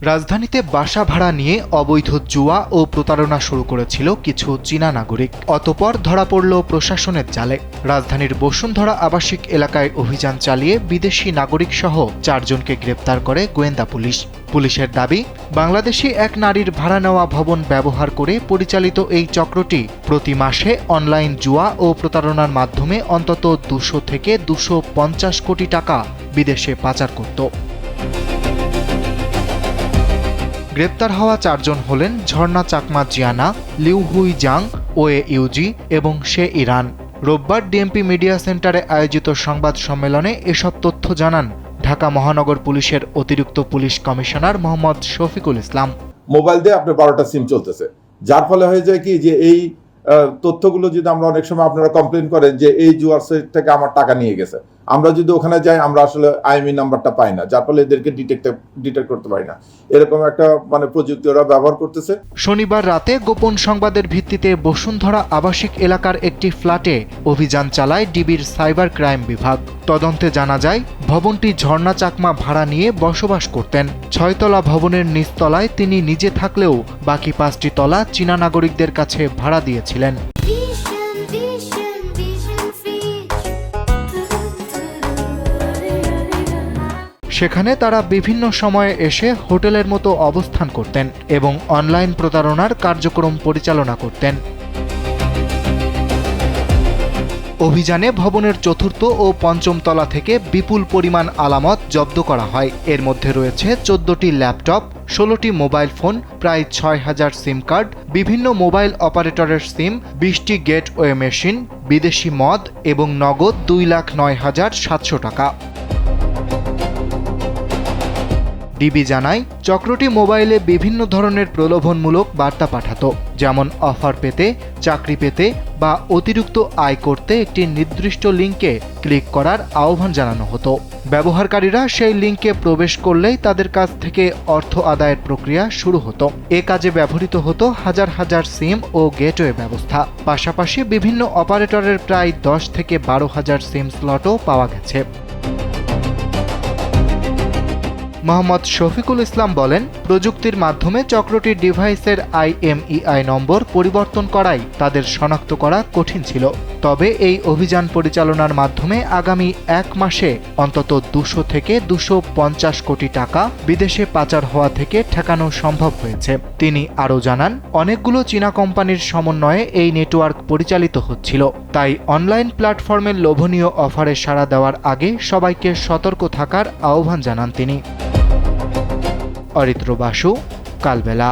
রাজধানীতে বাসা ভাড়া নিয়ে অবৈধ জুয়া ও প্রতারণা শুরু করেছিল কিছু চীনা নাগরিক। অতঃপর ধরা পড়ল প্রশাসনের জালে। রাজধানীর বসুন্ধরা আবাসিক এলাকায় অভিযান চালিয়ে বিদেশি নাগরিকসহ 4 জনকে গ্রেপ্তার করে গোয়েন্দা পুলিশ। পুলিশের দাবি, বাংলাদেশি এক নারীর ভাড়া নেওয়া ভবন ব্যবহার করে পরিচালিত এই চক্রটি প্রতি মাসে অনলাইন জুয়া ও প্রতারণার মাধ্যমে অন্তত 200 থেকে 250 কোটি টাকা বিদেশে পাচার করত। গ্রেপ্তার হওয়া 4 জন হলেন ঝর্ণা চাকমা জিয়ানা, লিউ হুই জাং, ওয়ে ইউজি এবং শে ইরান। রোববার ডিএমপি মিডিয়া সেন্টারে আয়োজিত সংবাদ সম্মেলনে এসব তথ্য জানান ঢাকা মহানগর পুলিশের অতিরিক্ত police commissioner Mohammad Shafiqul Islam. Mobile দিয়ে আপনার 12টা সিম চলতেছে, যার ফলে হয়ে যায় কি যে এই তথ্যগুলো যদি আমরা অনেক সময় আপনারা কমপ্লেন করেন যে এই জুয়ার সাইট থেকে আমার টাকা নিয়ে গেছে, আমরা যদি ওখানে যাই আমরা আসলে আইএমই নাম্বারটা পাই না, যার ফলে এদেরকে ডিটেক্ট করতে পারি না। এরকম একটা প্রযুক্তি ওরা ব্যবহার করতেছে। শনিবার রাতে গোপন সংবাদের ভিত্তিতে বসুন্ধরা আবাসিক এলাকার একটি ফ্ল্যাটে অভিযান চালায় ডিবির সাইবার ক্রাইম বিভাগ। তদন্তে জানা যায়, ভবনটি ঝর্ণা চাকমা ভাড়া নিয়ে বসবাস করতেন। 6 তলা ভবনের নিচতলায় তিনি নিজে থাকলেও বাকি 5টি তলা চীনা নাগরিকদের কাছে ভাড়া দিয়েছিলেন। সেখানে তারা বিভিন্ন সময়ে এসে হোটেলের মতো অবস্থান করতেন এবং অনলাইন প্রতারণার কার্যক্রম পরিচালনা করতেন। অভিযানে ভবনের 4র্থ ও 5ম তলা থেকে বিপুল পরিমাণ আলামত জব্দ করা হয়। এর মধ্যে রয়েছে 14টি ল্যাপটপ, 16টি মোবাইল ফোন, প্রায় 6000 সিম কার্ড, বিভিন্ন মোবাইল অপারেটরের সিম, 20টি গেটওয়ে মেশিন, বিদেশি মদ এবং নগদ 2,09,700 টাকা। ডিবি জানায়, চক্রটি মোবাইলে বিভিন্ন ধরনের প্রলোভনমূলক বার্তা পাঠাতো, যেমন অফার পেতে, চাকরি পেতে বা অতিরিক্ত আয় করতে একটি নির্দিষ্ট লিঙ্কে ক্লিক করার আহ্বান জানানো হতো। ব্যবহারকারীরা সেই লিঙ্কে প্রবেশ করলেই তাদের কাছ থেকে অর্থ আদায়ের প্রক্রিয়া শুরু হতো। এ কাজে ব্যবহৃত হতো হাজার হাজার সিম ও গেটওয়ে ব্যবস্থা। পাশাপাশি বিভিন্ন অপারেটরের প্রায় 10 থেকে 12,000 সিম স্লটও পাওয়া গেছে। মোহাম্মদ শফিকুল ইসলাম বলেন, প্রযুক্তির মাধ্যমে চক্রটির ডিভাইসের IMEI নম্বর পরিবর্তন করাই তাদের শনাক্ত করা কঠিন ছিল। তবে এই অভিযান পরিচালনার মাধ্যমে আগামী 1 মাসে অন্তত 200 থেকে 250 কোটি টাকা বিদেশে পাচার হওয়া থেকে ঠেকানো সম্ভব হয়েছে। তিনি আরও জানান, অনেকগুলো চীনা কোম্পানির সমন্বয়ে এই নেটওয়ার্ক পরিচালিত হচ্ছিল। তাই অনলাইন প্ল্যাটফর্মের লোভনীয় অফারে সাড়া দেওয়ার আগে সবাইকে সতর্ক থাকার আহ্বান জানান তিনি। অরিত্র বাসু, কালবেলা।